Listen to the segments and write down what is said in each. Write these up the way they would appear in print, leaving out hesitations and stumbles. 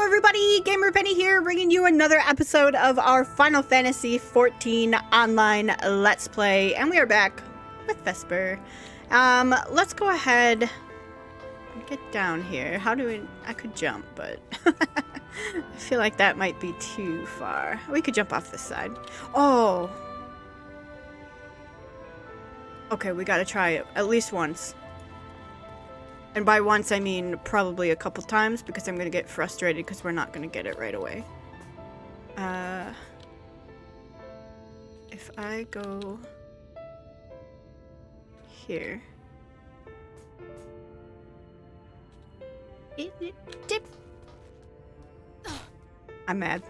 Hello everybody, Gamer Penny here, bringing you another episode of our Final Fantasy XIV online Let's Play, and we are back with Vesper. Let's go ahead and get down here. How do we... I could jump, but I feel like that might be too far. We could jump off this side. Oh! Okay, we gotta try it at least once. And by once, I mean probably a couple times, because I'm going to get frustrated because we're not going to get it right away. If I go here. I'm mad.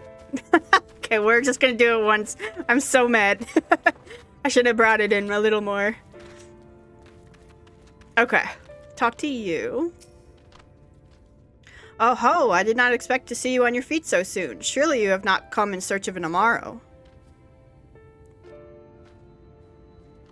Okay, we're just going to do it once. I'm so mad. I should have brought it in a little more. Okay. Talk to you. Oh ho, I did not expect to see you on your feet so soon. Surely you have not come in search of an Amaro.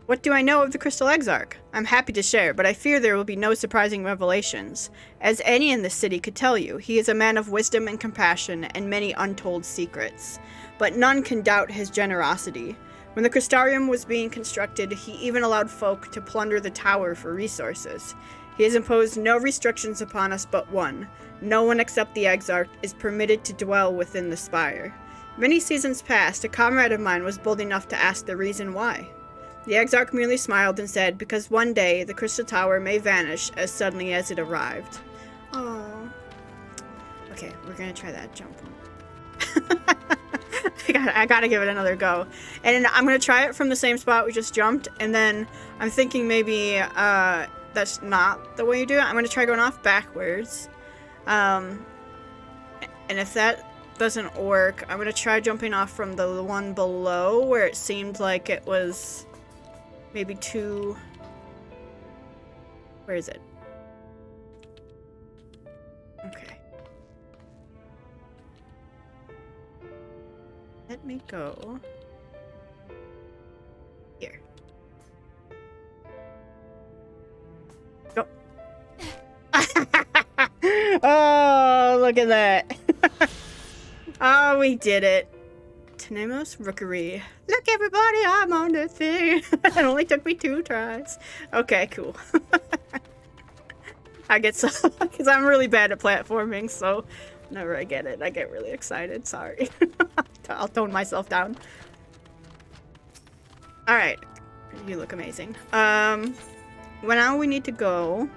What do I know of the Crystal Exarch? I'm happy to share, but I fear there will be no surprising revelations. As any in this city could tell you, he is a man of wisdom and compassion and many untold secrets. But none can doubt his generosity. When the Crystarium was being constructed, he even allowed folk to plunder the tower for resources. He has imposed no restrictions upon us but one. No one except the Exarch is permitted to dwell within the spire. Many seasons past, a comrade of mine was bold enough to ask the reason why. The Exarch merely smiled and said, because one day the Crystal Tower may vanish as suddenly as it arrived. Oh. Okay, we're gonna try that jump one. I gotta give it another go. And I'm gonna try it from the same spot we just jumped, and then I'm thinking maybe, that's not the way you do it. I'm going to try going off backwards. And if that doesn't work, I'm going to try jumping off from the one below where it seemed like it was maybe too... Where is it? Okay. Let me go here. Go. Oh, look at that. Oh, we did it. Tenemos Rookery. Look, everybody, I'm on the thing. It only took me 2 tries. Okay, cool. I get so... Because I'm really bad at platforming, so whenever I get it, I get really excited. Sorry. I'll tone myself down. Alright. You look amazing. Well, now we need to go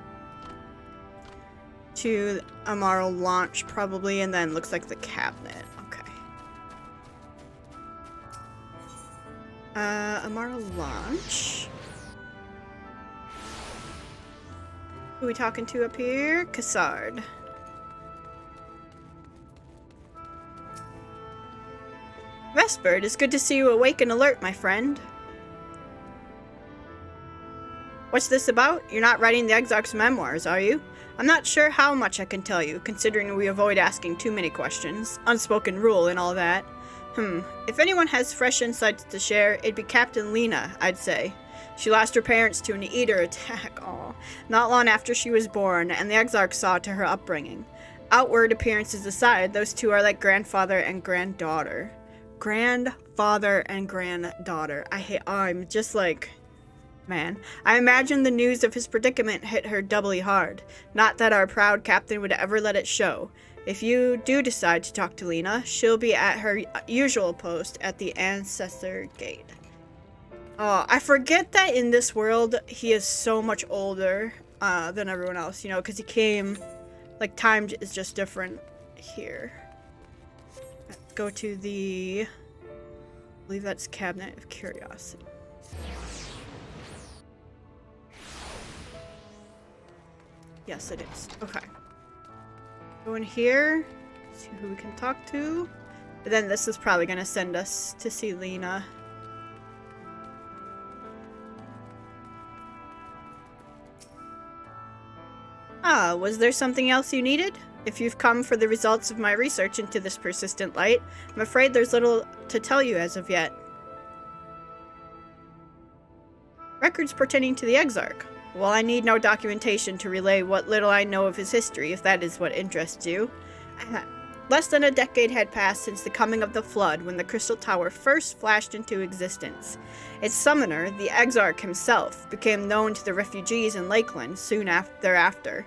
to Amaro launch, probably, and then looks like the cabinet. Okay. Amaro launch. Who are we talking to up here? Cassard. Vesper, it is good to see you awake and alert, my friend. What's this about? You're not writing the Exarch's memoirs, are you? I'm not sure how much I can tell you, considering we avoid asking too many questions. Unspoken rule and all that. If anyone has fresh insights to share, it'd be Captain Lena, I'd say. She lost her parents to an Eater attack, not long after she was born, and the Exarch saw to her upbringing. Outward appearances aside, those two are like grandfather and granddaughter. Grandfather and granddaughter. I'm just like... Man, I imagine the news of his predicament hit her doubly hard. Not that our proud captain would ever let it show. If you do decide to talk to Lena, she'll be at her usual post at the Ancestor Gate. Oh, I forget that in this world, he is so much older than everyone else, you know, because he came, like, time is just different here. Let's go to the, I believe that's Cabinet of Curiosity. Yes, it is. Okay. Go in here. See who we can talk to. But then this is probably going to send us to see Lena. Ah, was there something else you needed? If you've come for the results of my research into this persistent light, I'm afraid there's little to tell you as of yet. Records pertaining to the Exarch. Well, I need no documentation to relay what little I know of his history, if that is what interests you. Less than a decade had passed since the coming of the Flood when the Crystal Tower first flashed into existence. Its summoner, the Exarch himself, became known to the refugees in Lakeland soon thereafter.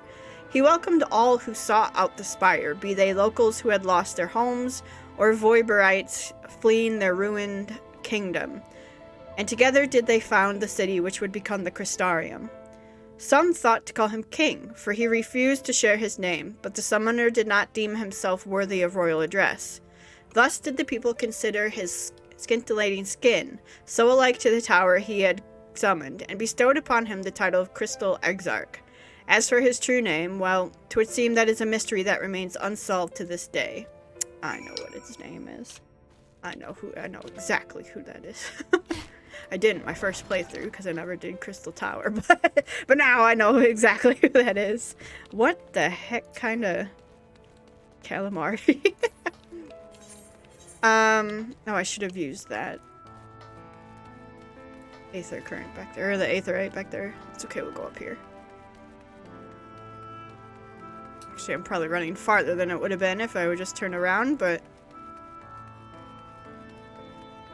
He welcomed all who sought out the spire, be they locals who had lost their homes or Voiberites fleeing their ruined kingdom. And together did they found the city which would become the Crystarium. Some thought to call him king, for he refused to share his name, but the summoner did not deem himself worthy of royal address. Thus did the people consider his scintillating skin, so alike to the tower he had summoned, and bestowed upon him the title of Crystal Exarch. As for his true name, well, 'twould seem that is a mystery that remains unsolved to this day. I know what its name is. I know exactly who that is. I didn't my first playthrough because I never did Crystal Tower, but now I know exactly who that is. What the heck kind of calamari? Oh, I should have used that Aether current back there, or the Aetherite back there. It's okay, we'll go up here. Actually, I'm probably running farther than it would have been if I would just turn around, but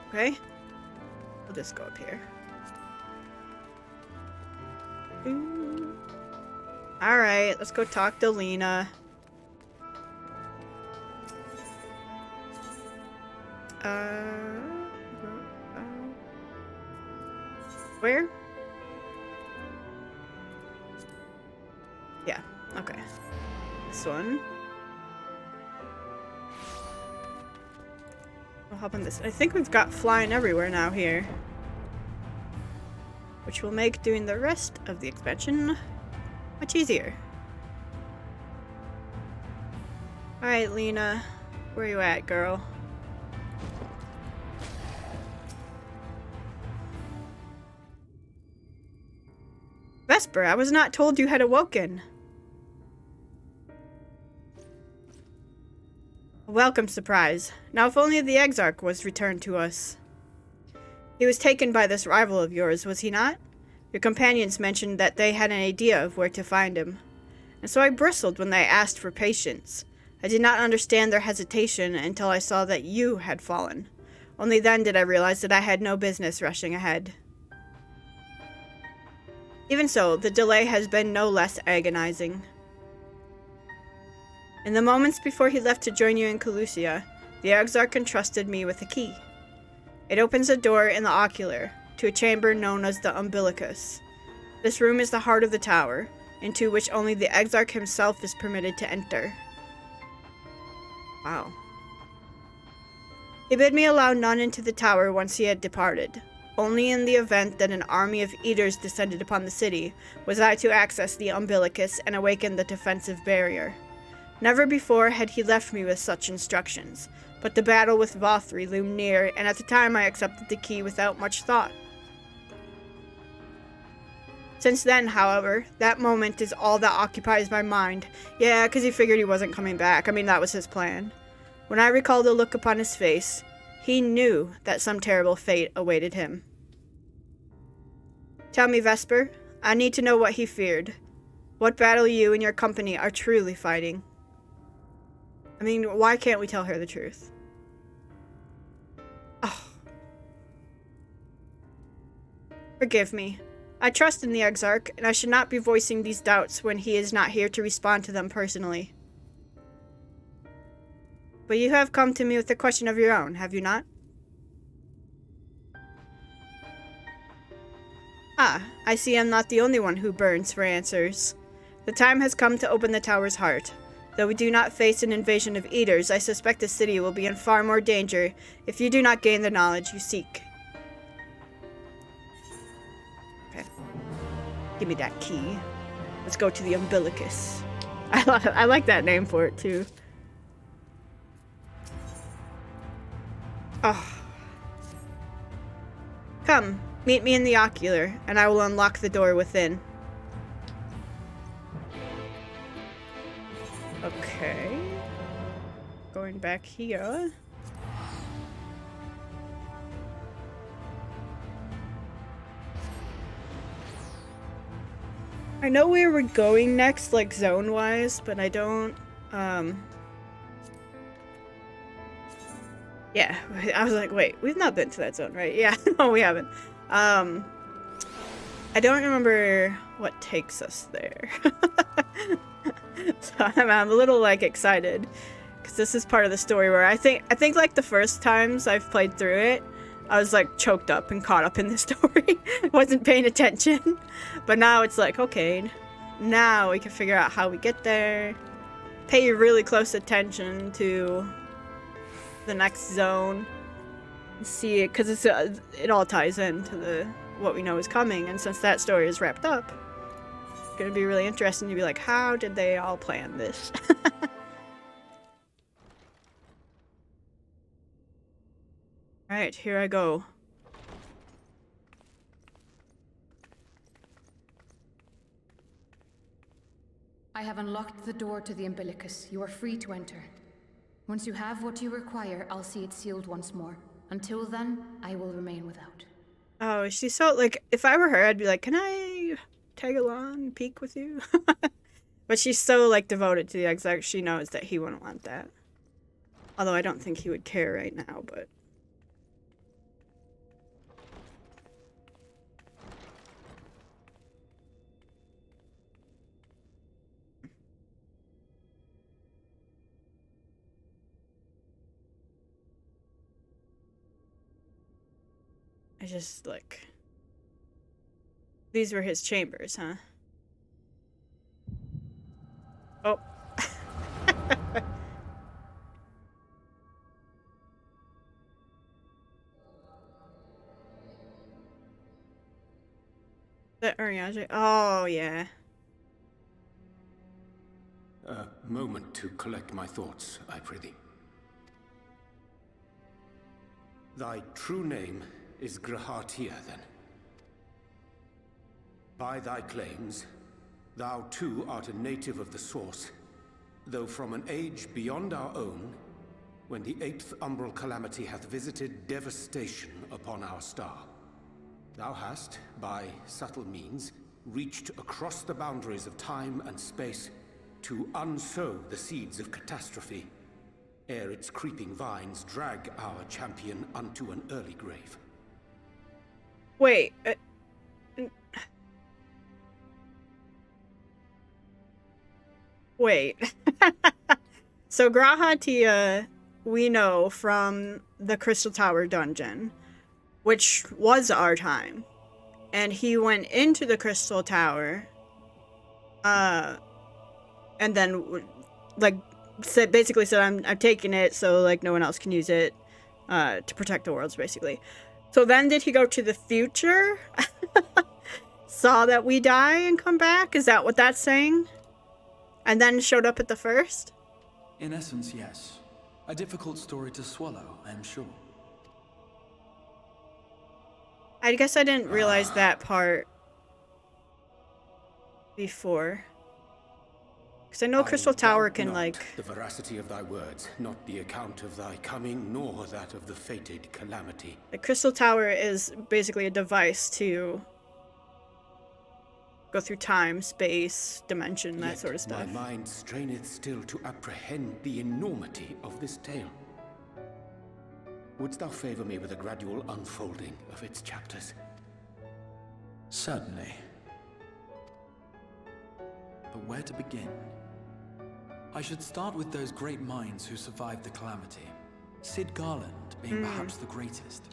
okay. We'll just go up here. Alright, let's go talk to Lena. Where? Yeah, okay. This one. We'll hop on this. I think we've got flying everywhere now here, which will make doing the rest of the expansion much easier. Alright, Lena. Where you at, girl? Vesper, I was not told you had awoken. A welcome surprise. Now if only the Exarch was returned to us. He was taken by this rival of yours, was he not? Your companions mentioned that they had an idea of where to find him. And so I bristled when they asked for patience. I did not understand their hesitation until I saw that you had fallen. Only then did I realize that I had no business rushing ahead. Even so, the delay has been no less agonizing. In the moments before he left to join you in Calusia, the Exarch entrusted me with a key. It opens a door in the ocular to a chamber known as the Umbilicus. This room is the heart of the tower, into which only the Exarch himself is permitted to enter. Wow. He bid me allow none into the tower once he had departed. Only in the event that an army of eaters descended upon the city was I to access the Umbilicus and awaken the defensive barrier. Never before had he left me with such instructions, but the battle with Vothri loomed near, and at the time I accepted the key without much thought. Since then, however, that moment is all that occupies my mind. Yeah, because he figured he wasn't coming back. I mean, that was his plan. When I recall the look upon his face, he knew that some terrible fate awaited him. Tell me, Vesper, I need to know what he feared. What battle you and your company are truly fighting. I mean, why can't we tell her the truth? Oh. Forgive me. I trust in the Exarch, and I should not be voicing these doubts when he is not here to respond to them personally. But you have come to me with a question of your own, have you not? Ah, I see I'm not the only one who burns for answers. The time has come to open the tower's heart. Though we do not face an invasion of eaters, I suspect the city will be in far more danger if you do not gain the knowledge you seek. Okay. Give me that key. Let's go to the Umbilicus. I like that name for it, too. Oh. Come, meet me in the ocular, and I will unlock the door within. Okay. Going back here. I know where we're going next, like zone-wise, but I don't, Yeah, I was like, wait, we've not been to that zone, right? Yeah, no, we haven't. I don't remember what takes us there. So I'm a little, like, excited. Because this is part of the story where I think, like, the first times I've played through it, I was, like, choked up and caught up in the story. Wasn't paying attention. But now it's like, okay, now we can figure out how we get there. Pay really close attention to the next zone. See it, because it all ties into what we know is coming. And since that story is wrapped up, it's going to be really interesting to be like, how did they all plan this? Alright, here I go. I have unlocked the door to the umbilicus. You are free to enter. Once you have what you require, I'll see it sealed once more. Until then, I will remain without. Oh, she's so, like, if I were her, I'd be like, can I tag along, peek with you? But she's so, like, devoted to the Exarch, she knows that he wouldn't want that. Although I don't think he would care right now, but... I just, like... These were his chambers, huh? Oh. The Uriage. Oh, yeah. A moment to collect my thoughts, I prithee. Thy true name is Grahatia, then. By thy claims, thou too art a native of the Source, though from an age beyond our own, when the 8th umbral calamity hath visited devastation upon our star. Thou hast, by subtle means, reached across the boundaries of time and space to unsow the seeds of catastrophe, ere its creeping vines drag our champion unto an early grave. Wait. Wait. So Grahatia, we know from the Crystal Tower dungeon, which was our time. And he went into the Crystal Tower, and then, like, basically said, I'm taking it so, like, no one else can use it, to protect the worlds, basically. So then did he go to the future? Saw that we die and come back? Is that what that's saying? And then showed up at the first? In essence, yes. A difficult story to swallow, I am sure. I guess I didn't realize that part before. Because I know Crystal Tower can, like... the veracity of thy words, not the account of thy coming, nor that of the fated calamity. The Crystal Tower is basically a device to go through time, space, dimension, that sort of stuff. My mind straineth still to apprehend the enormity of this tale. Wouldst thou favor me with a gradual unfolding of its chapters? Certainly. But where to begin? I should start with those great minds who survived the calamity. Cid Garland being perhaps the greatest.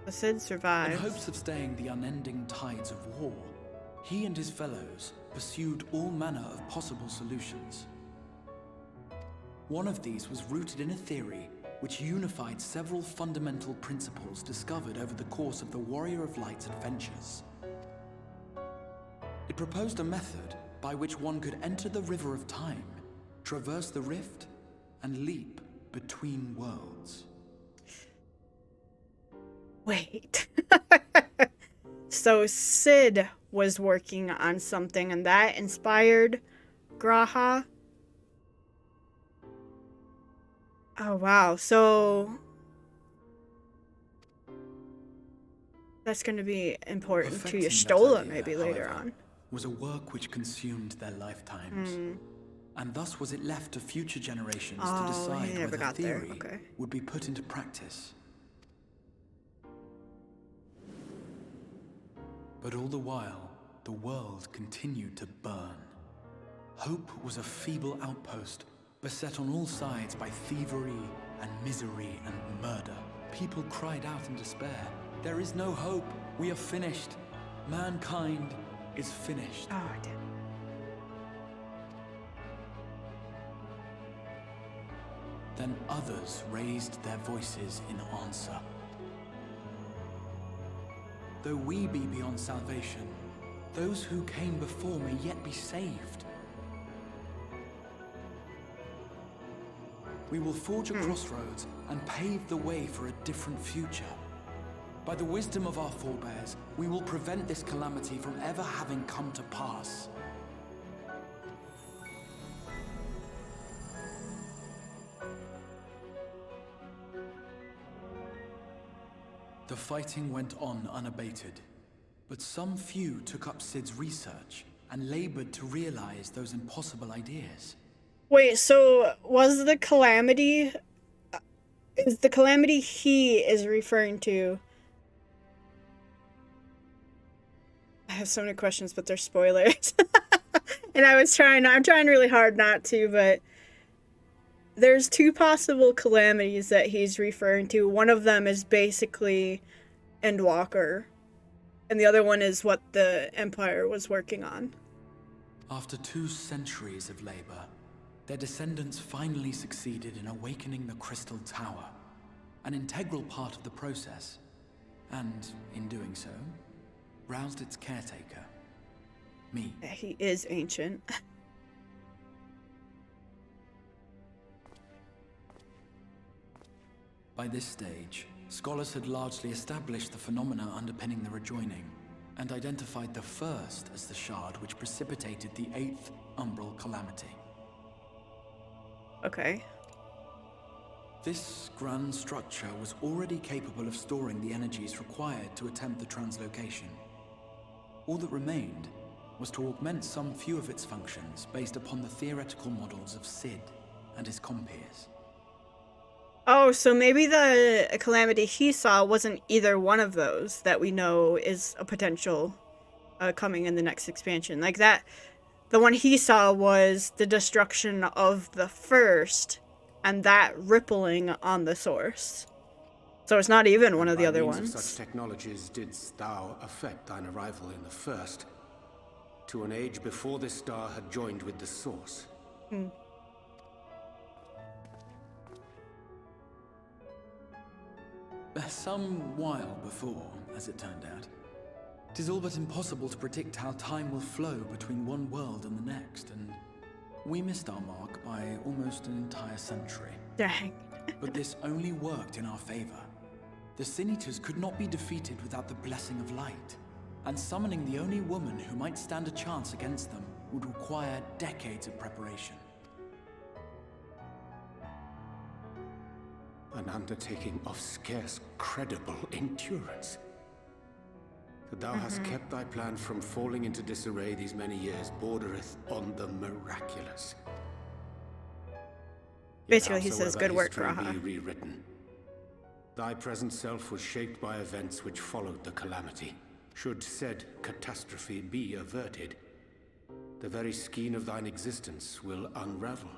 The Cid survived. In hopes of staying the unending tides of war, he and his fellows pursued all manner of possible solutions. One of these was rooted in a theory which unified several fundamental principles discovered over the course of the Warrior of Light's adventures. It proposed a method by which one could enter the river of time, traverse the rift, and leap between worlds. Wait. So Cid was working on something and that inspired Graha? Oh, wow. So that's going to be important to your Stola maybe later on. Was a work which consumed their lifetimes. and thus was it left to future generations to Oh, he decide never whether got there. theory Okay. would be put into practice. But all the while, the world continued to burn. Hope was a feeble outpost, beset on all sides by thievery and misery and murder. People cried out in despair. There is no hope. We are finished. Mankind is finished. Oh, I did. Then others raised their voices in answer. Though we be beyond salvation, those who came before may yet be saved. We will forge a crossroads and pave the way for a different future. By the wisdom of our forebears, we will prevent this calamity from ever having come to pass. The fighting went on unabated, but some few took up Sid's research and labored to realize those impossible ideas. Wait, so was the calamity... is the calamity he is referring to... I have so many questions, but they're spoilers. And I'm trying really hard not to, but... there's two possible calamities that he's referring to. One of them is basically Endwalker, and the other one is what the Empire was working on. After 2 centuries of labor, their descendants finally succeeded in awakening the Crystal Tower, an integral part of the process, and, in doing so, roused its caretaker, me. He is ancient. By this stage, scholars had largely established the phenomena underpinning the rejoining, and identified the first as the shard which precipitated the 8th Umbral Calamity. Okay. This grand structure was already capable of storing the energies required to attempt the translocation. All that remained was to augment some few of its functions based upon the theoretical models of Sid and his compeers. Oh, so maybe the calamity he saw wasn't either one of those that we know is a potential coming in the next expansion. Like that, the one he saw was the destruction of the first, and that rippling on the source. So it's not even one of the other By means ones. of such technologies didst thou affect thine arrival in the first, to an age before this star had joined with the source. Some while before, as it turned out. 'Tis all but impossible to predict how time will flow between one world and the next, and we missed our mark by almost an entire century. Dang. But this only worked in our favor. The Sin Eaters could not be defeated without the blessing of light, and summoning the only woman who might stand a chance against them would require decades of preparation. An undertaking of scarce credible endurance. That thou hast kept thy plan from falling into disarray these many years bordereth on the miraculous. Basically, he says, good work, Raha. Raha. Be rewritten. Thy present self was shaped by events which followed the calamity. Should said catastrophe be averted, the very skein of thine existence will unravel.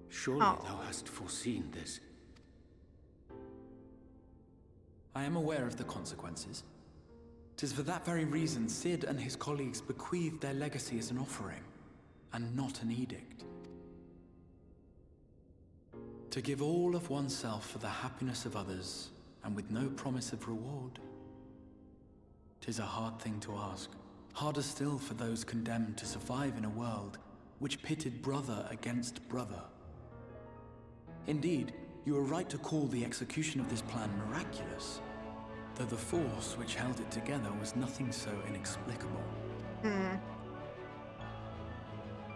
Surely thou hast foreseen this. I am aware of the consequences. 'Tis for that very reason Sid and his colleagues bequeathed their legacy as an offering, and not an edict. To give all of oneself for the happiness of others, and with no promise of reward. 'Tis a hard thing to ask. Harder still for those condemned to survive in a world which pitted brother against brother. Indeed, you are right to call the execution of this plan miraculous, though the force which held it together was nothing so inexplicable.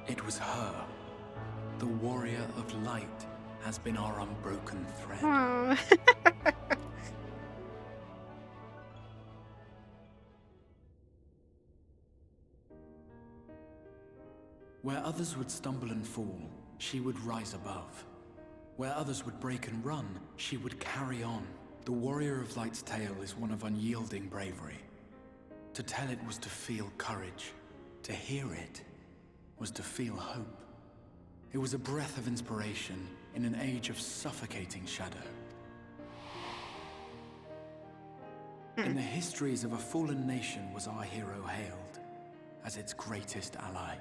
It was her. The warrior of light has been our unbroken thread. Oh. Where others would stumble and fall, she would rise above. Where others would break and run, she would carry on. The Warrior of Light's tale is one of unyielding bravery. To tell it was to feel courage. To hear it was to feel hope. It was a breath of inspiration in an age of suffocating shadow. In the histories of a fallen nation was our hero hailed as its greatest ally.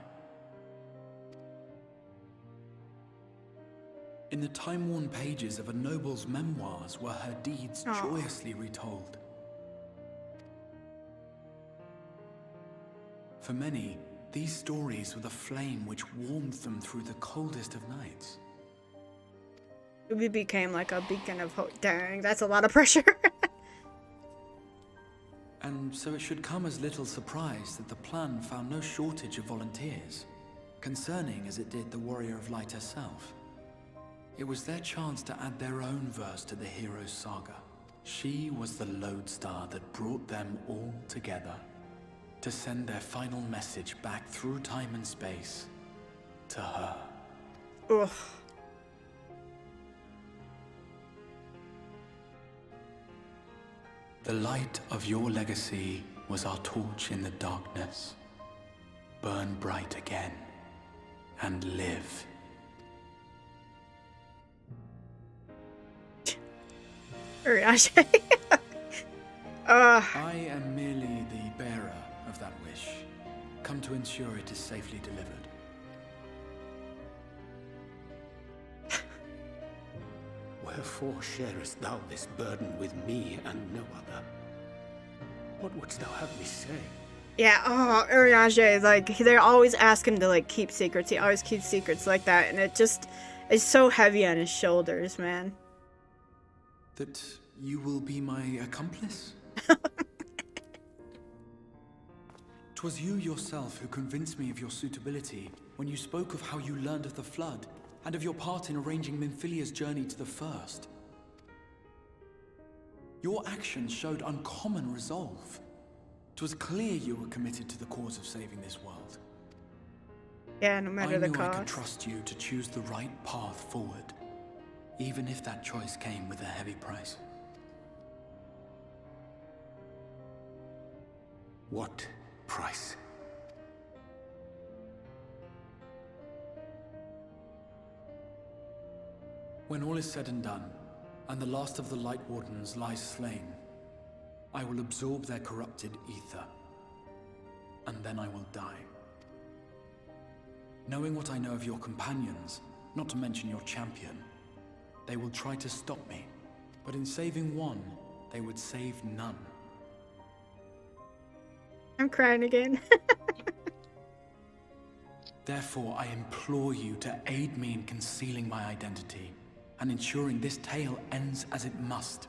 In the time-worn pages of a noble's memoirs were her deeds joyously retold. For many, these stories were the flame which warmed them through the coldest of nights. We became like a beacon of hope. Dang, that's a lot of pressure. And so it should come as little surprise that the plan found no shortage of volunteers, concerning as it did the Warrior of Light herself. It was their chance to add their own verse to the hero's saga. She was the lodestar that brought them all together to send their final message back through time and space to her. Ugh. The light of your legacy was our torch in the darkness. Burn bright again and live. I am merely the bearer of that wish, come to ensure it is safely delivered. Wherefore sharest thou this burden with me and no other? What wouldst thou have me say? Yeah, Urianger, like, they always ask him to, like, keep secrets. He always keeps secrets like that, and it just is so heavy on his shoulders, man. That you will be my accomplice? 'Twas you yourself who convinced me of your suitability when you spoke of how you learned of the Flood and of your part in arranging Minfilia's journey to the First. Your actions showed uncommon resolve. 'Twas clear you were committed to the cause of saving this world. Yeah, no matter the I knew I cost. could trust you to choose the right path forward, even if that choice came with a heavy price. What price? When all is said and done, and the last of the Light Wardens lies slain, I will absorb their corrupted ether, and then I will die. Knowing what I know of your companions, not to mention your champion, they will try to stop me, but in saving one, they would save none. I'm crying again. Therefore, I implore you to aid me in concealing my identity and ensuring this tale ends as it must.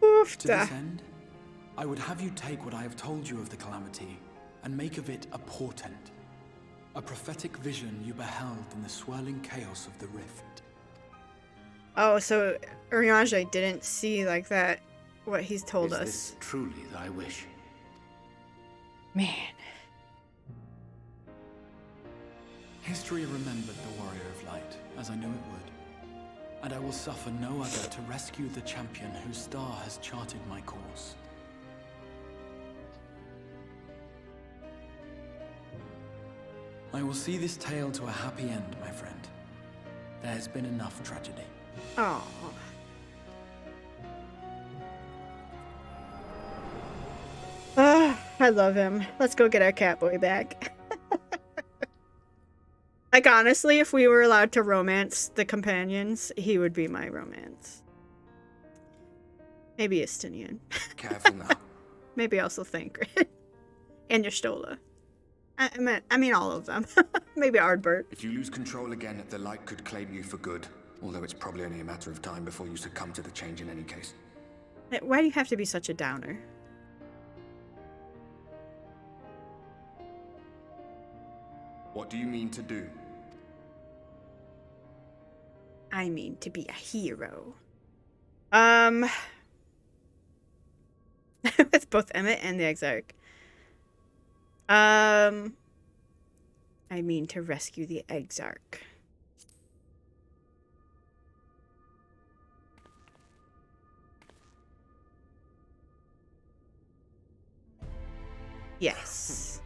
Oof, To this end, I would have you take what I have told you of the calamity and make of it a portent, a prophetic vision you beheld in the swirling chaos of the rift. Oh, so Urianger didn't see like that what he's told us. Is this truly thy wish? Man. History remembered the Warrior of Light, as I knew it would, and I will suffer no other to rescue the champion whose star has charted my course. I will see this tale to a happy end, my friend. There has been enough tragedy. Oh. I love him. Let's go get our Catboy back. Like, honestly, if we were allowed to romance the companions, he would be my romance. Maybe Estinian. Careful now. Maybe also Thancred. And Yestola. I mean all of them. Maybe Ardbert. If you lose control again, the light could claim you for good. Although it's probably only a matter of time before you succumb to the change in any case. Why do you have to be such a downer? What do you mean to do? I mean to be a hero. With both Emmett and the Exarch. I mean to rescue the Exarch. Yes.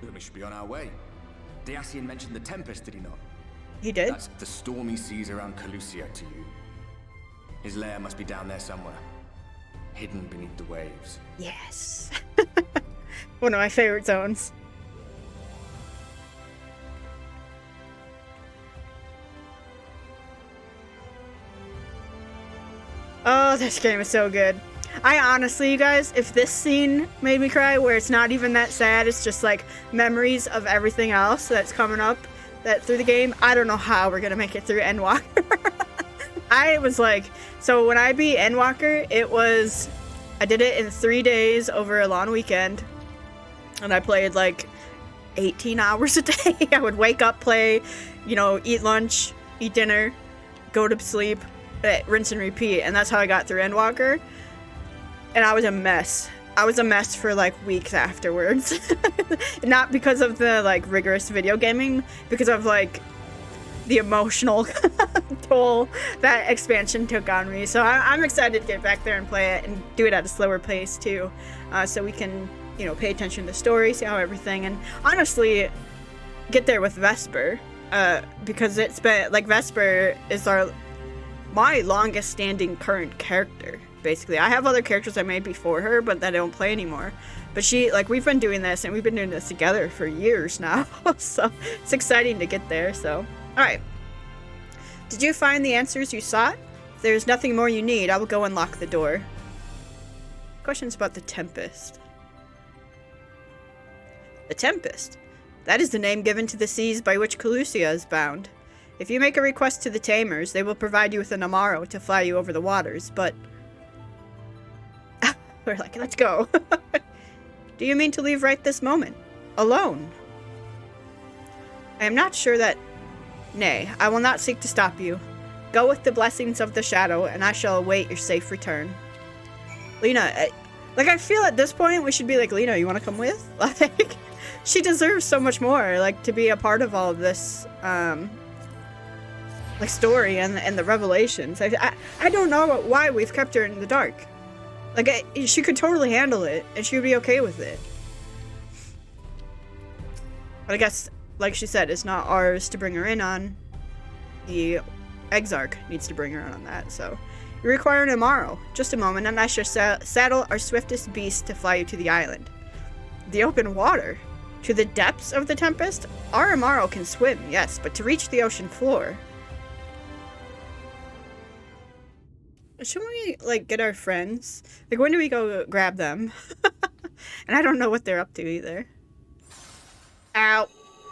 Then we should be on our way. Dacian mentioned the Tempest, did he not? He did? That's the stormy seas around Calusia to you. His lair must be down there somewhere. Hidden beneath the waves. Yes. One of my favorite zones. Oh, this game is so good. I honestly, you guys, if this scene made me cry, where it's not even that sad, it's just like memories of everything else that's coming up that through the game, I don't know how we're gonna make it through Endwalker. I was like, so when I beat Endwalker, I did it in 3 days over a long weekend, and I played like 18 hours a day. I would wake up, play, eat lunch, eat dinner, go to sleep, rinse and repeat, and that's how I got through Endwalker. And I was a mess. I was a mess for like weeks afterwards. Not because of the like rigorous video gaming, because of like the emotional toll that expansion took on me. So I'm excited to get back there and play it and do it at a slower pace too, so we can pay attention to the story, see how everything, and honestly get there with Vesper, because it's been like Vesper is my longest standing current character. Basically, I have other characters I made before her, but that I don't play anymore. But we've been doing this, and we've been doing this together for years now. So it's exciting to get there. So, all right. Did you find the answers you sought? If there's nothing more you need, I will go unlock the door. Questions about the Tempest. The Tempest. That is the name given to the seas by which Calusia is bound. If you make a request to the Tamers, they will provide you with an Amaro to fly you over the waters, but... We're like, let's go. Do you mean to leave right this moment? Alone? I am not sure that... Nay, I will not seek to stop you. Go with the blessings of the shadow, and I shall await your safe return. Lena, I feel at this point we should be like, Lena, you want to come with? Like, she deserves so much more, like, to be a part of all of this, like, story and the revelations. I don't know why we've kept her in the dark. Like, she could totally handle it, and she would be okay with it. But I guess, like she said, it's not ours to bring her in on. The Exarch needs to bring her in on that, so... You require an Amaro. Just a moment, and I shall saddle our swiftest beast to fly you to the island. The open water? To the depths of the Tempest? Our Amaro can swim, yes, but to reach the ocean floor... Shouldn't we, like, get our friends? Like, when do we go grab them? And I don't know what they're up to, either. Ow.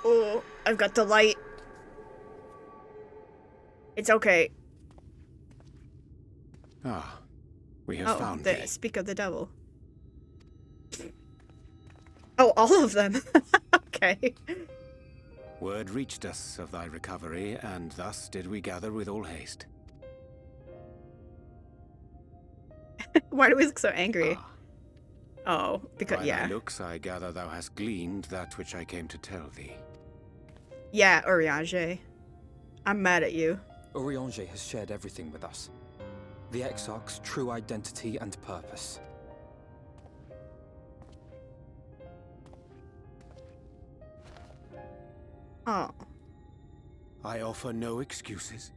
Oh, I've got the light. It's okay. Ah, we have found thee. Speak of the devil. Oh, all of them. Okay. Word reached us of thy recovery, and thus did we gather with all haste. Why do we look so angry? Oh, because, By yeah. thy looks, I gather thou hast gleaned that which I came to tell thee. Yeah, Urianger. I'm mad at you. Urianger has shared everything with us. The Exarch's true identity and purpose. Oh. I offer no excuses.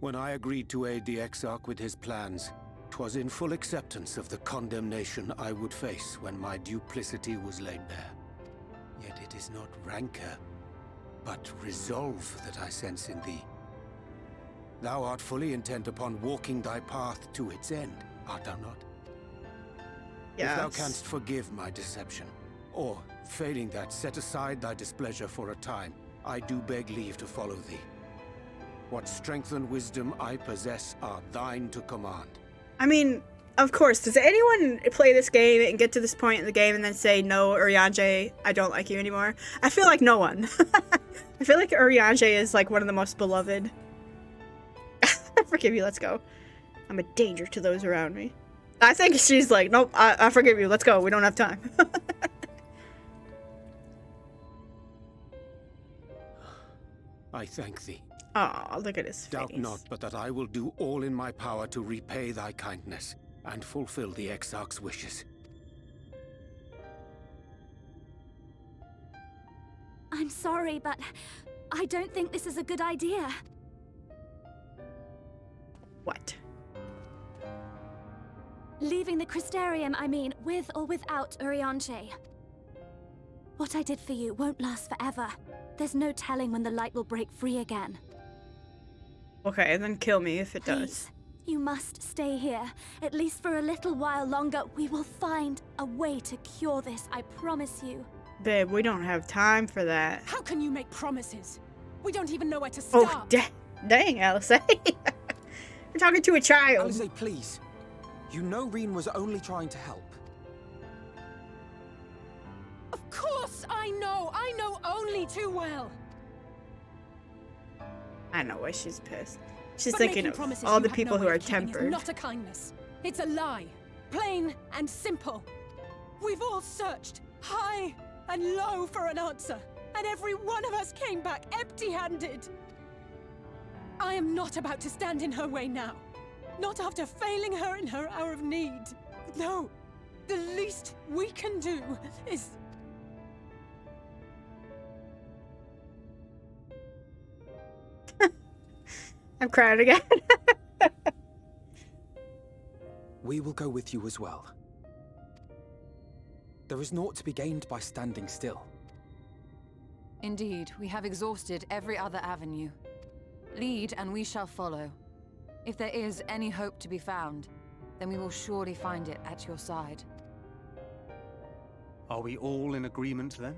When I agreed to aid the Exarch with his plans, 'twas in full acceptance of the condemnation I would face when my duplicity was laid bare. Yet it is not rancor, but resolve that I sense in thee. Thou art fully intent upon walking thy path to its end, art thou not? Yes. If thou canst forgive my deception, or, failing that, set aside thy displeasure for a time, I do beg leave to follow thee. What strength and wisdom I possess are thine to command. I mean, of course, does anyone play this game and get to this point in the game and then say, no, Urianger, I don't like you anymore? I feel like no one. I feel like Urianger is like one of the most beloved. Forgive you, let's go. I'm a danger to those around me. I think she's like, nope, I forgive you, let's go, we don't have time. I thank thee. Oh, look at his face. Doubt not but that I will do all in my power to repay thy kindness and fulfill the Exarch's wishes. I'm sorry, but I don't think this is a good idea. What? Leaving the Crystarium, I mean, with or without Urianger. What I did for you won't last forever. There's no telling when the light will break free again. Okay, then kill me if it does. Please, you must stay here. At least for a little while longer. We will find a way to cure this, I promise you. Babe, we don't have time for that. How can you make promises? We don't even know where to start. Oh, dang, Alice. You're talking to a child. Alice, please. You know Reen was only trying to help. Of course I know! I know only too well! I know why she's pissed. She's But thinking making of promises all you the have people no who way are of keeping is tempered. not a kindness. It's a lie. Plain and simple. We've all searched high and low for an answer, and every one of us came back empty-handed. I am not about to stand in her way now. Not after failing her in her hour of need. No. The least we can do is... I'm crying again. We will go with you as well. There is naught to be gained by standing still. Indeed, we have exhausted every other avenue. Lead, and we shall follow. If there is any hope to be found, then we will surely find it at your side. Are we all in agreement then?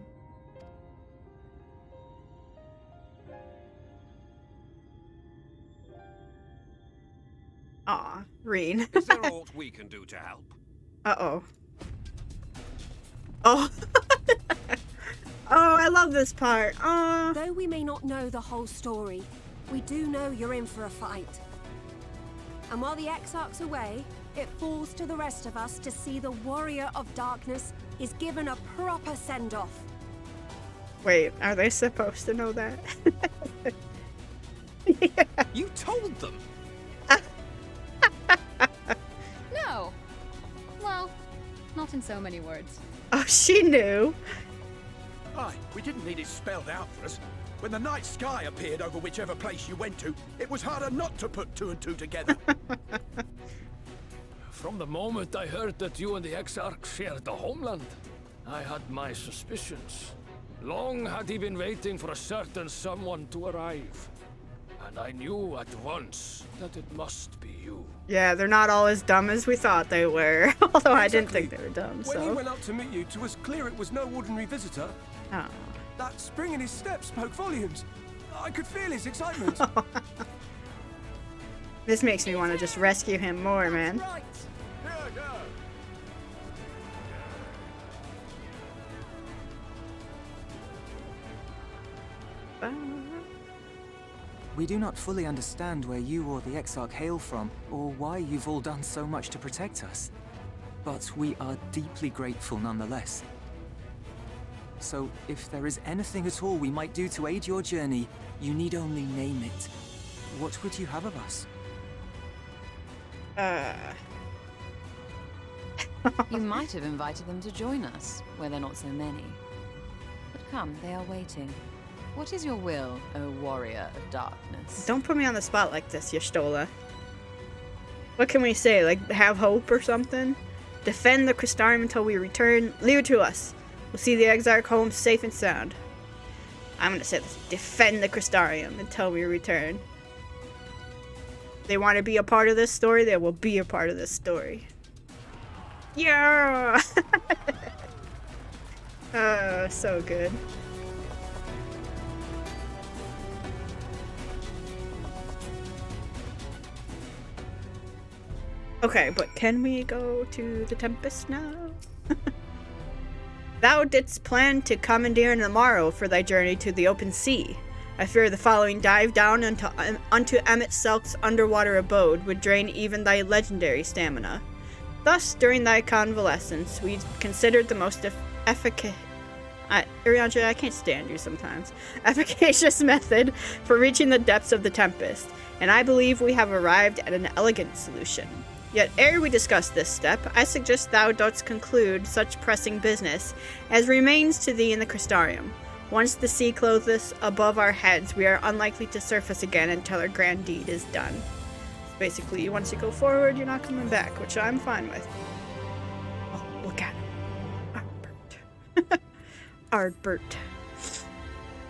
Aw, Reen. Is there aught we can do to help? Uh-oh. Oh. Oh, I love this part. Oh. Though we may not know the whole story, we do know you're in for a fight. And while the Exarch's away, it falls to the rest of us to see the Warrior of Darkness is given a proper send-off. Wait, are they supposed to know that? Yeah. You told them! No! Well, not in so many words. Oh, she knew. Aye, we didn't need it spelled out for us. When the night sky appeared over whichever place you went to, it was harder not to put two and two together. From the moment I heard that you and the Exarch shared the homeland, I had my suspicions. Long had he been waiting for a certain someone to arrive. And I knew at once that it must be you. Yeah, they're not all as dumb as we thought they were. Although I didn't think they were dumb, When he so. went up to meet you, it was clear it was no ordinary visitor. Oh. That spring in his step spoke volumes. I could feel his excitement. This makes me want to just rescue him more, man. Right. Yeah, yeah. We do not fully understand where you or the Exarch hail from, or why you've all done so much to protect us. But we are deeply grateful nonetheless. So, if there is anything at all we might do to aid your journey, you need only name it. What would you have of us? You might have invited them to join us, where they're not so many. But come, they are waiting. What is your will, O warrior of darkness? Don't put me on the spot like this, Y'shtola. What can we say? Like, have hope or something? Defend the Crystarium until we return. Leave it to us. We'll see the Exarch home safe and sound. I'm gonna say this. Defend the Crystarium until we return. They want to be a part of this story, they will be a part of this story. Yeah! Oh, so good. Okay, but can we go to the Tempest now? Thou didst plan to commandeer the morrow for thy journey to the open sea. I fear the following dive down unto Emmett Selk's underwater abode would drain even thy legendary stamina. Thus, during thy convalescence, we considered the most Urianger, I can't stand you sometimes. Efficacious method for reaching the depths of the Tempest, and I believe we have arrived at an elegant solution. Yet ere we discuss this step, I suggest thou dost conclude such pressing business as remains to thee in the Crystarium. Once the sea clothes above our heads, we are unlikely to surface again until our grand deed is done. Basically, once you go forward, you're not coming back, which I'm fine with. Oh, look at him. Ardbert. Ardbert.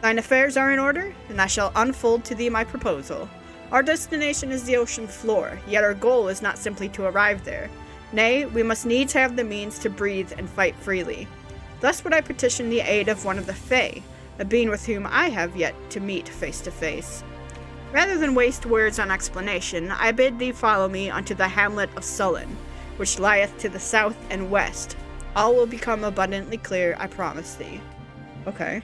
Thine affairs are in order, and I shall unfold to thee my proposal. Our destination is the ocean floor, yet our goal is not simply to arrive there. Nay, we must needs have the means to breathe and fight freely. Thus would I petition the aid of one of the Fae, a being with whom I have yet to meet face to face. Rather than waste words on explanation, I bid thee follow me unto the hamlet of Sullen, which lieth to the south and west. All will become abundantly clear, I promise thee. Okay.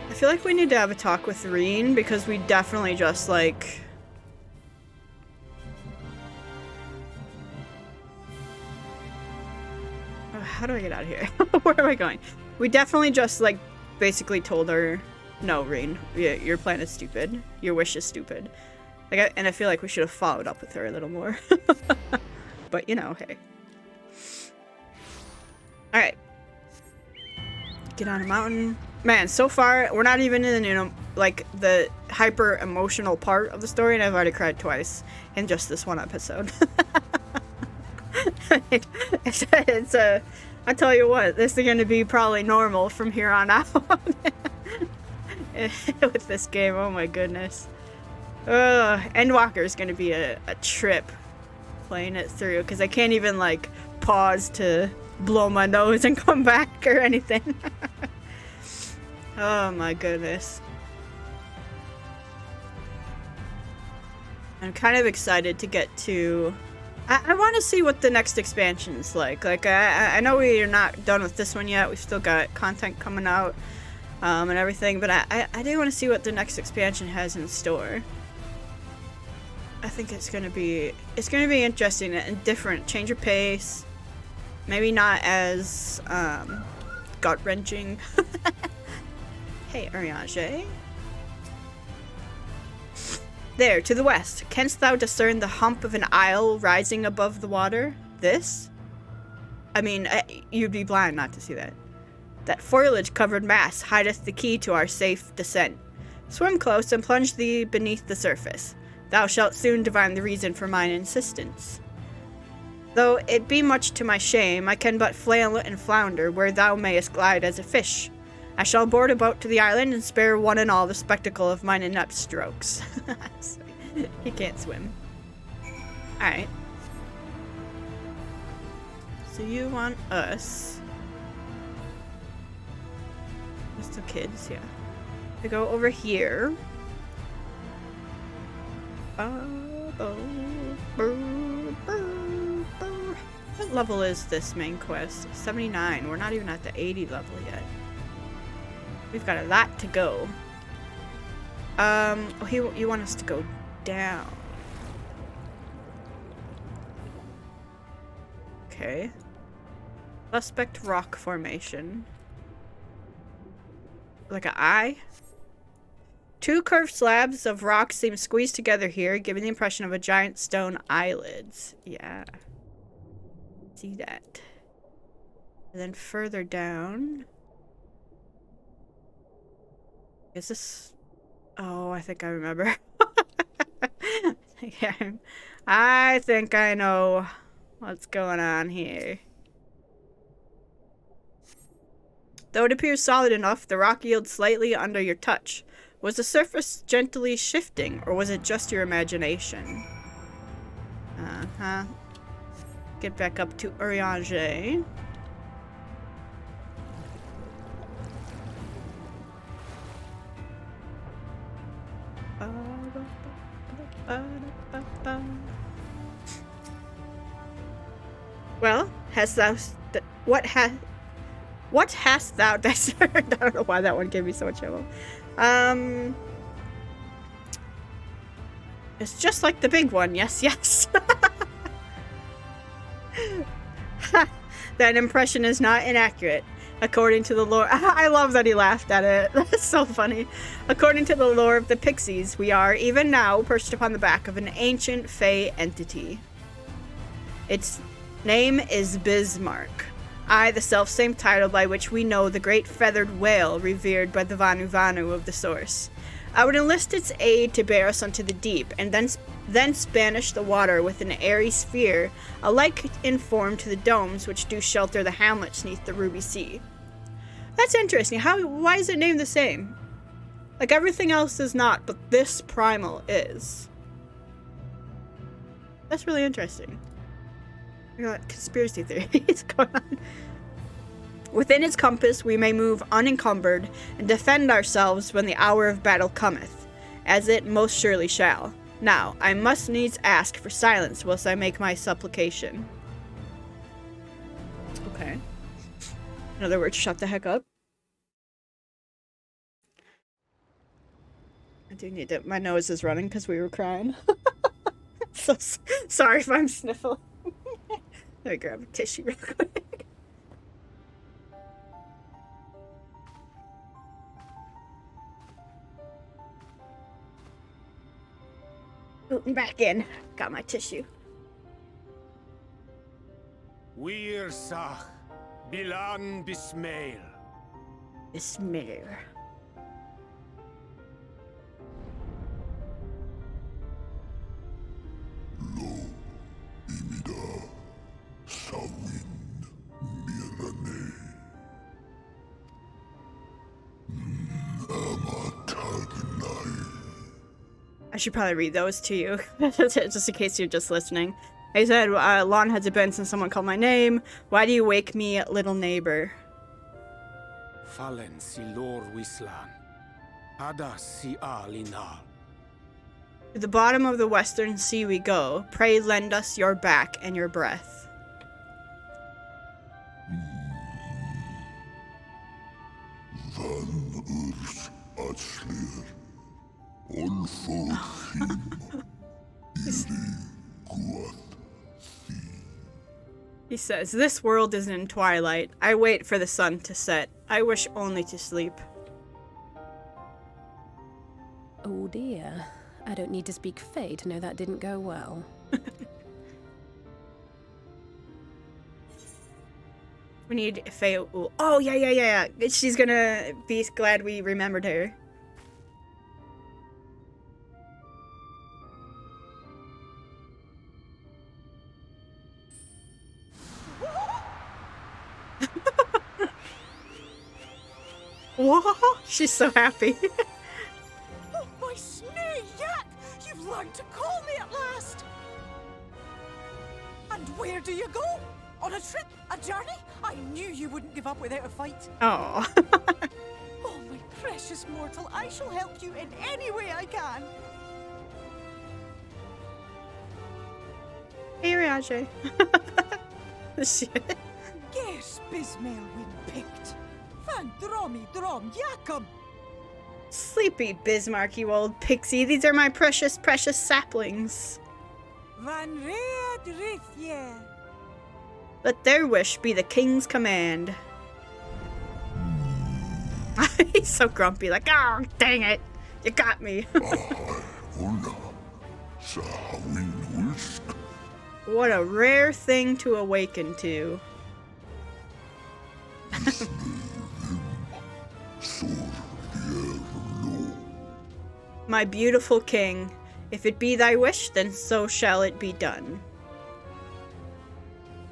I feel like we need to have a talk with Reen, because we definitely just, like... How do I get out of here? Where am I going? We definitely just, like, basically told her, no, Reen, your plan is stupid. Your wish is stupid. Like, and I feel like we should have followed up with her a little more. But, you know, hey. Alright. Get on a mountain. Man, so far, we're not even in, you know, like, the hyper-emotional part of the story, and I've already cried twice in just this one episode. It's I tell you what, this is going to be probably normal from here on out. With this game, oh my goodness. Endwalker is going to be a trip playing it through, because I can't even, like, pause to blow my nose and come back or anything. Oh my goodness. I'm kind of excited to get to... I want to see what the next expansion's like. Like, I know we are not done with this one yet. We've still got content coming out and everything, but I do want to see what the next expansion has in store. I think it's gonna be interesting and different. Change of pace. Maybe not as gut-wrenching. Hey, Urianger. There, to the west, canst thou discern the hump of an isle rising above the water? This? I mean, you'd be blind not to see that. That foliage-covered mass hideth the key to our safe descent. Swim close and plunge thee beneath the surface. Thou shalt soon divine the reason for mine insistence. Though it be much to my shame, I can but flail and flounder where thou mayest glide as a fish. I shall board a boat to the island and spare one and all the spectacle of mine inept strokes. He can't swim. Alright. So you want us... Just the kids, yeah. To go over here. What level is this main quest? 79. We're not even at the 80 level yet. We've got a lot to go. You want us to go down. Okay. Suspect rock formation. Like an eye? Two curved slabs of rock seem squeezed together here, giving the impression of a giant stone eyelids. Yeah. See that. And then further down... Is this... Oh, I think I remember. I think I know what's going on here. Though it appears solid enough, the rock yields slightly under your touch. Was the surface gently shifting, or was it just your imagination? Uh-huh. Get back up to Urianger. Well, what hast thou discerned? I don't know why that one gave me so much trouble. It's just like the big one. Yes, yes. That impression is not inaccurate. According to the lore, I love that he laughed at it. That's so funny. According to the lore of the Pixies, we are, even now, perched upon the back of an ancient Fey entity. Its name is Bismarck. The self-same title by which we know the great feathered whale revered by the Vanu Vanu of the source. I would enlist its aid to bear us unto the deep, and then spanish the water with an airy sphere, alike in form to the domes which do shelter the hamlets neath the ruby sea. That's interesting. Why is it named the same? Like, everything else is not, but this primal is. That's really interesting. We got conspiracy theories going on. Within its compass we may move unencumbered, and defend ourselves when the hour of battle cometh, as it most surely shall. Now, I must needs ask for silence whilst I make my supplication. Okay. In other words, shut the heck up. I do need to. My nose is running because we were crying. So sorry if I'm sniffling. Let me grab a tissue real quick. Booting back in. Got my tissue. Wir Sach, Bilan Bismail. Bismail. I should probably read those to you, just in case you're just listening. I said, long has it been since someone called my name. Why do you wake me, little neighbor? Fallen si lor wislan. Ada si alinal. To the bottom of the western sea we go. Pray lend us your back and your breath. Van urs atslir. He says, this world is in twilight. I wait for the sun to set. I wish only to sleep. Oh dear. I don't need to speak Fey to know that didn't go well. We need Fey. Oh, yeah. She's gonna be glad we remembered her. Whoa, she's so happy. Oh, my snee yak! You've learned to call me at last! And where do you go? On a trip? A journey? I knew you wouldn't give up without a fight. Oh. Oh, my precious mortal, I shall help you in any way I can. Hey, Riache. Shit. Guess Bismail win picked. Van dromi drom yakum. Sleepy Bismarck, you old pixie. These are my precious, precious saplings. Van red rithye. Let their wish be the king's command. He's so grumpy, like, oh, dang it. You got me. What a rare thing to awaken to. My beautiful king, if it be thy wish, then so shall it be done.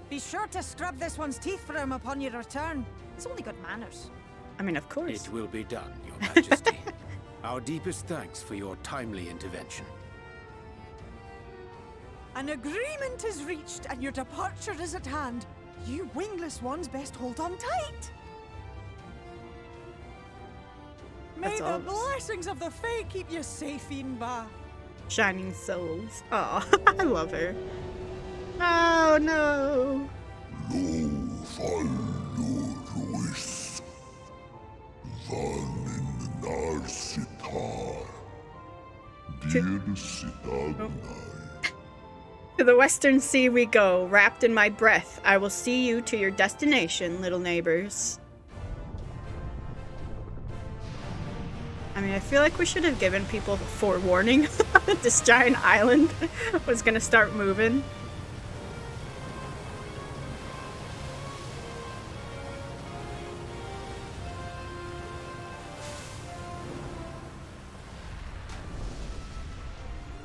Be sure to scrub this one's teeth for him upon your return. It's only good manners. I mean, of course. It will be done, Your Majesty. Our deepest thanks for your timely intervention. An agreement is reached and your departure is at hand. You wingless ones best hold on tight. May the blessings of the Fae keep you safe, Inba. Shining souls. Oh, I love her. Oh no. To the western sea we go, wrapped in my breath. I will see you to your destination, little neighbors. I mean, I feel like we should have given people forewarning that this giant island was gonna start moving.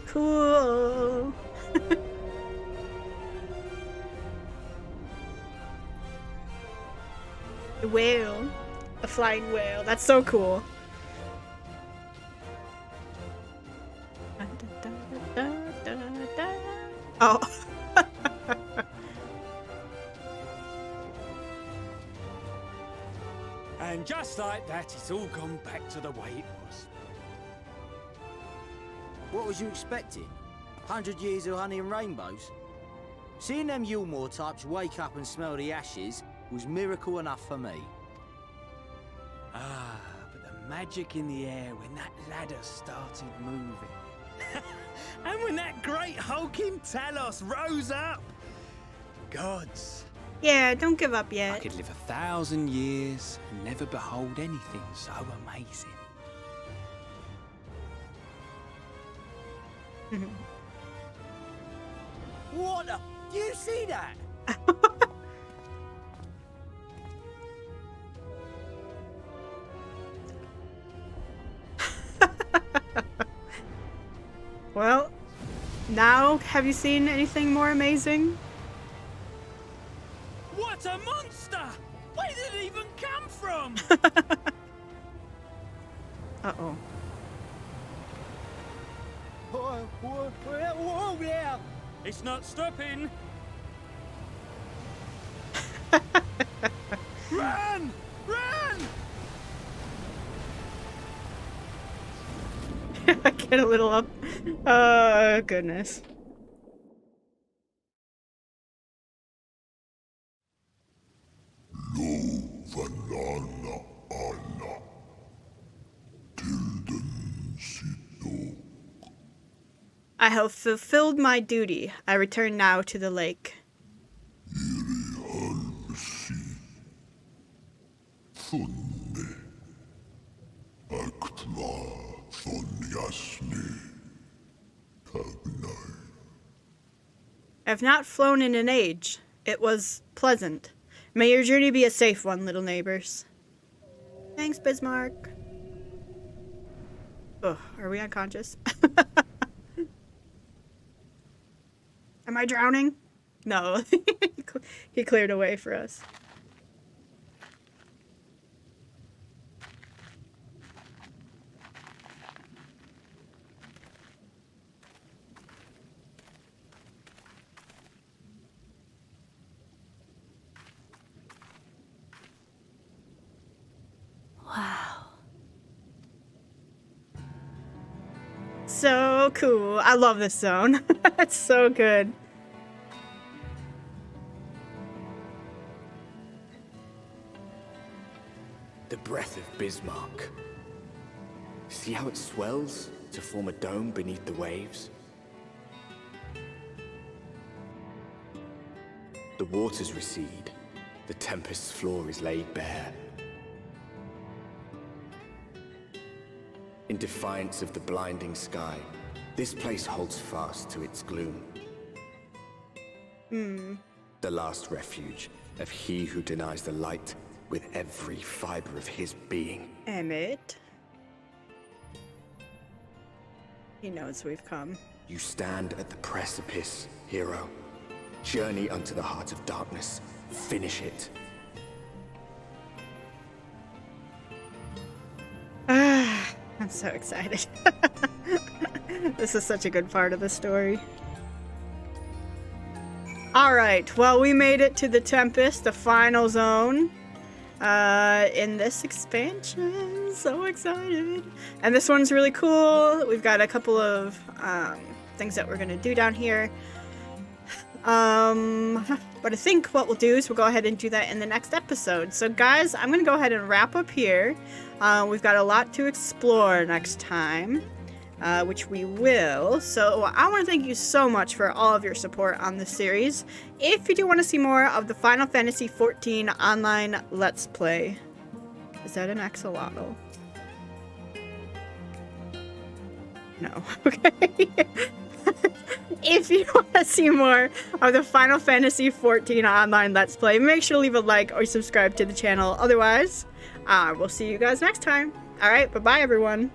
Cool. The whale. A flying whale. That's so cool. Oh. And just like that, it's all gone back to the way it was. What was you expecting? 100 years of honey and rainbows? Seeing them Yulmore types wake up and smell the ashes was miracle enough for me. Ah, but the magic in the air when that ladder started moving. And when that great hulking Talos rose up. Gods. Yeah, don't give up yet. I could live 1,000 years and never behold anything so amazing. What the? Do you see that? Well, now have you seen anything more amazing? What a monster! Where did it even come from? Uh-oh. Whoa there! It's not stopping. Run! Run! Get a little up. Oh, goodness. Valana Anna. Tilden Sito. I have fulfilled my duty. I return now to the lake. Iri Halsi. Thunne. Aktva Thonyasni. Tagnai. I have not flown in an age. It was pleasant. May your journey be a safe one, little neighbors. Thanks, Bismarck. Oh, are we unconscious? Am I drowning? No. He cleared a way for us. Wow. So cool. I love this zone. It's so good. The breath of Bismarck. See how it swells to form a dome beneath the waves? The waters recede. The Tempest's floor is laid bare. In defiance of the blinding sky, this place holds fast to its gloom. The last refuge of he who denies the light with every fiber of his being. Emmett. He knows we've come. You stand at the precipice, hero. Journey unto the heart of darkness. Finish it. I'm so excited. This is such a good part of the story. Alright, well, we made it to the Tempest, the final zone. In this expansion. So excited. And this one's really cool. We've got a couple of things that we're going to do down here. But I think what we'll do is we'll go ahead and do that in the next episode. So guys, I'm going to go ahead and wrap up here. We've got a lot to explore next time. which we will. So I want to thank you so much for all of your support on this series. If you do want to see more of the Final Fantasy XIV online Let's Play. Is that an axolotl? No. Okay. If you want to see more of the Final Fantasy XIV online Let's Play, make sure to leave a like or subscribe to the channel. Otherwise, we'll see you guys next time. Alright, bye-bye everyone.